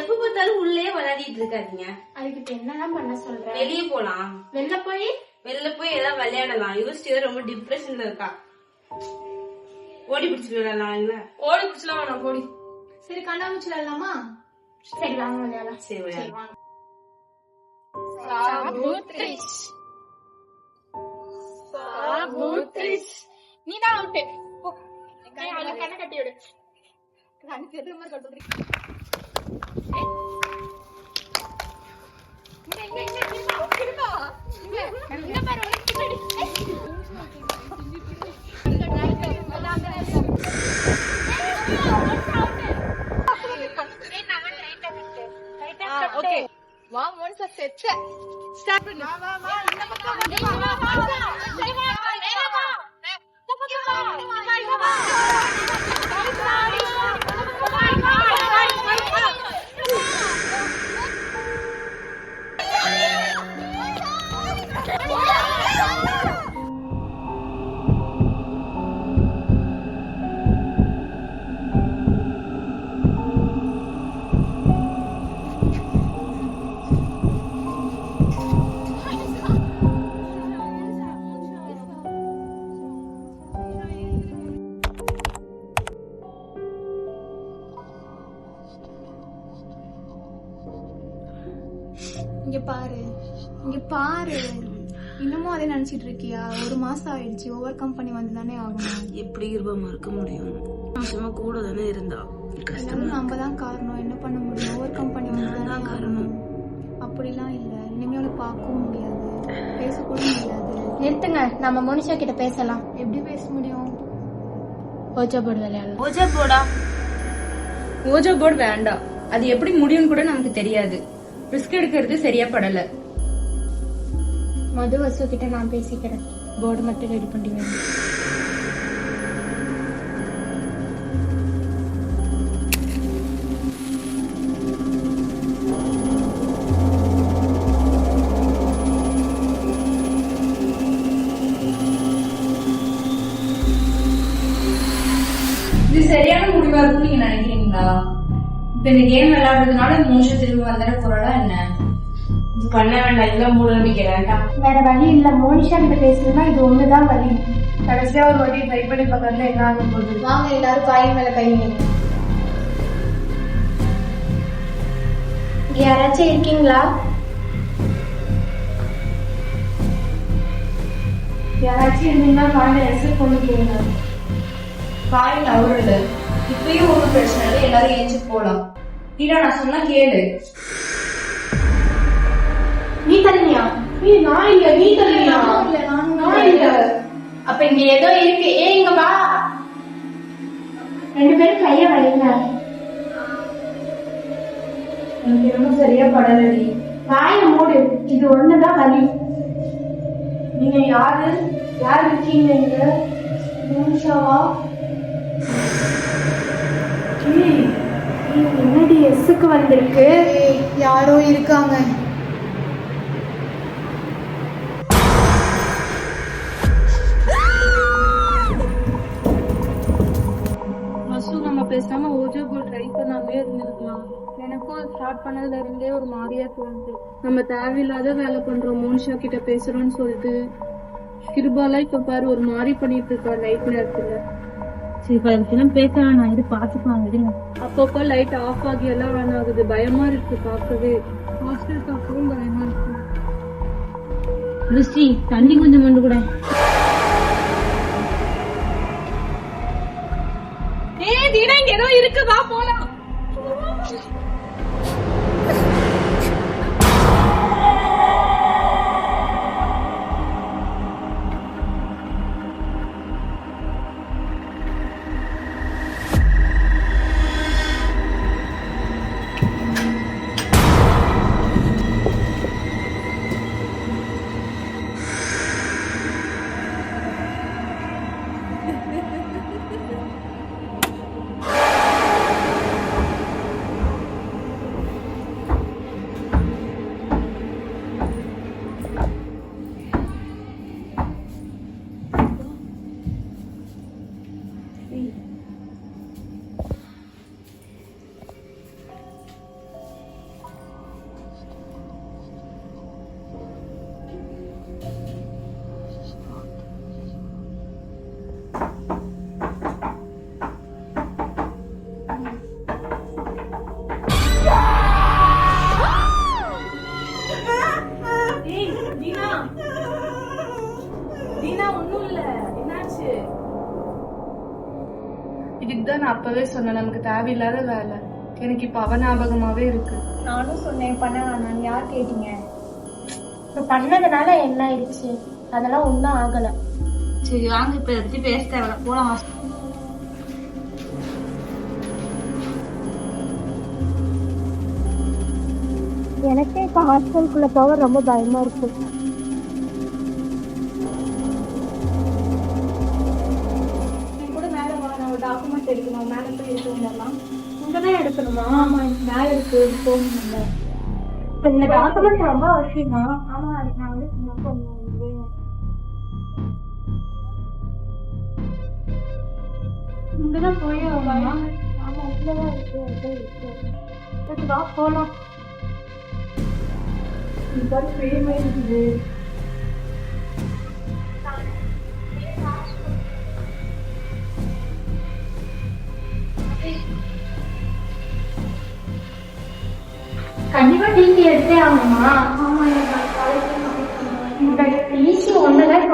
எப்ப பார்த்தாலும் உள்ளே விளையாடிட்டு இருக்காதீங்க. அதுக்கு இப்ப என்னதான் பண்ண சொல்ற? வெளியே போலாம். வெளில போய் ஏதாவது விளையாடலாம். யோசிச்சு ரொம்ப டிப்ரெஷன்ல இருக்கா. ஓடி பிடிச்சு விளையாடலாம். இல்ல ஓடி பிடிச்சலாம் வேணாம், போடி. சரி கண்ணாமூச்சி விளையாடலாமா? சரி வாங்க விளையாடலாம். சரி விளையாடலாம். நீதான் அவுட்டு. கண்ணை கட்டி விடு. கண்ணு தெரியுற மாதிரி கட்டுறீங்க. வா மோனிஷா செட் ஸ்டார்ட் பண்ணு. வா இந்த பக்கம் இங்க பாரு. இன்னமும் அதே நினைச்சிட்டு இருக்கியா? ஒரு மாசம் ஆயிடுச்சு. ஓவர் கம் பண்ணி வந்துதானே ஆகணும். எப்படி இருபாம இருக்க முடியும்? நிமிஷமா கூட தானே இருந்தா. நம்ம தான் காரணம். என்ன பண்ண முடியும்? ஓவர் கம் பண்ணி வந்துதானே காரணம். அப்படிலாம் இல்ல. இனிமே அவளை பார்க்கவும் முடியாது, பேசக்கூட முடியாது. நிறுத்துங்க, நம்ம மோனிஷா கிட்ட பேசலாம். எப்படி பேச முடியும்? ஓஜா போர்டு விளையாடலாம். ஓஜா போர்டா? ஓஜா போர்டு வேண்டாம். அது எப்படி முடியும்னு கூட நமக்கு தெரியாது. ரிஸ்க் எடுக்கிறது சரியா படல. மது வசு கிட்ட நான் பேசிக்கிறேன். போர்டு மட்டும் ரெடி பண்ணி வேணும். இது சரியான முடிவா இருக்கும்னு நீங்க நினைக்கிறீங்களா? இப்ப இந்த கேம் விளையாடுறதுனால மோஷம் திரும்பி வந்துட போறா என்ன? பண்ண வேண்டாம். இதெல்லாம் மூட நம்பிக்கை வேண்டாம். வேற வழி இல்ல. மோனிஷா கிட்ட பேசுறதுன்னா இது ஒண்ணுதான் வழி. கடைசியா ஒரு வாட்டி ட்ரை பண்ணி பார்க்கறதுல என்ன ஆக போகுது? வாங்க எல்லாரும் காய் மேல கை வைங்க. யாராச்சும் இருக்கீங்களா? யாராச்சும் இருந்தீங்கன்னா காலையில எஸ்எல் கொண்டு போங்க. காயில் அவரு இப்பயும் ஒன்றும் பிரச்சனை இல்லை. எல்லாரும் ஏஞ்சி போலாம். நீடா நான் சொன்னா கேளு. நீ தனியா? நான் இல்ல. நீ தனியா? நான் இல்ல. அப்ப இங்க ஏதோ இருக்கு. இங்க வா. ரெண்டு பேரும் கைய வலிங்க. எனக்கு ரொம்ப சரியா படலடி. வாய மூடு. இது ஒண்ணுதான் வலி. நீங்க யாரு இருக்கீங்க இங்க? மோனிஷாவா? என்னடி எஸ்ஸுக்கு வந்திருக்கு? யாரோ இருக்காங்க. நம்ம பேசாம ஓஜோ போர்டு ட்ரை பண்ணாமே இருந்திருக்கலாம். எனக்கும் ஸ்டார்ட் பண்ணதுல இருந்தே ஒரு மாதிரியா தோணுது. நம்ம தேவையில்லாத வேலை பண்றோம். மோனிஷா கிட்ட பேசுறோம்னு சொல்லிட்டு கிருபாலாம் இப்ப பாரு ஒரு மாதிரி பண்ணிட்டு இருக்கா லைட் நேரத்துல. சரி பதவிக்கெல்லாம் பேச வேணாம். இது பாத்துக்கலாம் விடுங்க. அப்பப்போ லைட் ஆஃப் ஆகி எல்லாம் வேணாம் ஆகுது. பயமா இருக்கு பார்க்கவே. ஹாஸ்டல் பார்க்கவும் பயமா இருக்கு. ருசி தண்ணி கொஞ்சம் மண்டு கூட. தீனா இங்க ஏதோ இருக்கு, வா போலாம். இதுக்கு தான் நான் அப்பவே சொன்னேன் நமக்கு தேவையில்லாத வேலை. எனக்கு இப்ப அவ ஞாபகமாவே இருக்கு. நானும் சொன்னேன் பண்ண வேணாம், யார் கேட்டீங்க? இப்ப பண்ணதுனால என்ன ஆயிடுச்சு? அதெல்லாம் ஒன்றும் ஆகல. சரி வாங்க, இப்ப இதை பத்தி பேச தேவையில்ல, போலாம். எனக்கே இப்ப ஹாஸ்டலுக்குள்ள போக ரொம்ப பயமா இருக்கு. கூட மேல வா, நான் ஒரு டாக்குமெண்ட் எடுக்கணும். மேல போய் எடுத்து வந்துடலாம். இங்கதான் எடுக்கணுமா? ஆமா, மேல இருக்கு, போகணும். இந்த டாக்குமெண்ட் ரொம்ப அவசியமா? ஆமா, அதுக்கு நான் வந்து சும்மா பண்ணுவேன். இங்கதான் போய் ஆமா, உள்ளதான் இருக்கு. வா போலாம். இருக்குது. கண்டிப்பா டிசி எடுத்தே ஆகணுமா? ஆமா, ஈஸி ஒண்ணுதான்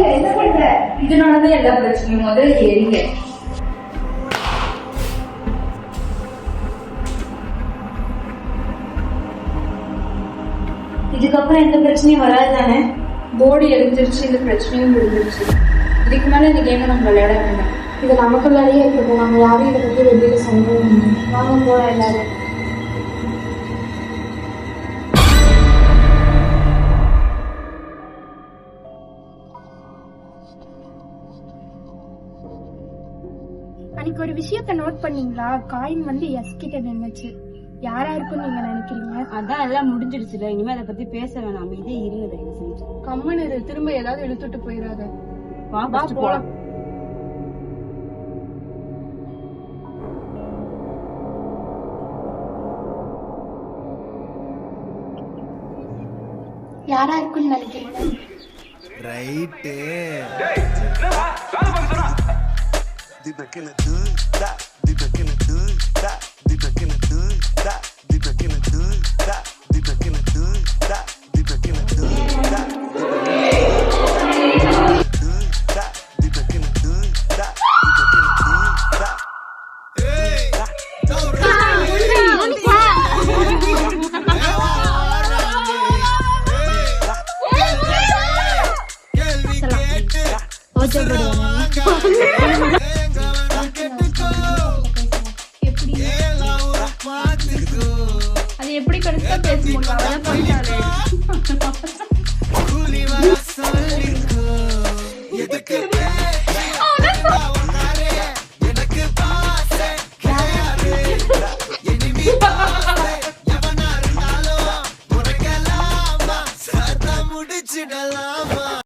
நீ என்ன பண்ற? இதனாலதான் எல்லா பிரச்சனையும். முதல்ல ஏறிங்க. இதுக்கப்புறம் எந்த பிரச்சனையும் வராது தானே? போர்டு எரிஞ்சிருச்சு, இந்த பிரச்சனையும் முடிஞ்சிருச்சு. இதுக்கு மேல இந்த கேமை நம்ம விளையாட வேண்டாம். இது நமக்குள்ளாரியே இருக்கட்டும். நம்ம யாரும் இதை பத்தி வெளியில சொல்றோம். வாங்க போறோம் எல்லாரும். அன்னைக்கு ஒரு விஷயத்த நோட் பண்ணீங்களா? காயின் வந்து எஸ் கிட்ட நின்னுச்சு. யாரா இருக்குன்னு நீங்க நினைக்கிறீங்க? அதான் எல்லாம் முடிஞ்சிடுச்சுல, இனிமே அதை பத்தி பேச வேணாம். இதே இருங்க தயவு செஞ்சு. கம்மன் இரு, திரும்ப ஏதாவது இழுத்துட்டு போயிடாத. வா வா first போலாம். யாரா இருக்குன்னு நினைக்கிறீங்க? ரைட்டு. அது எப்படி கிடைச்சா பேச முடியும்?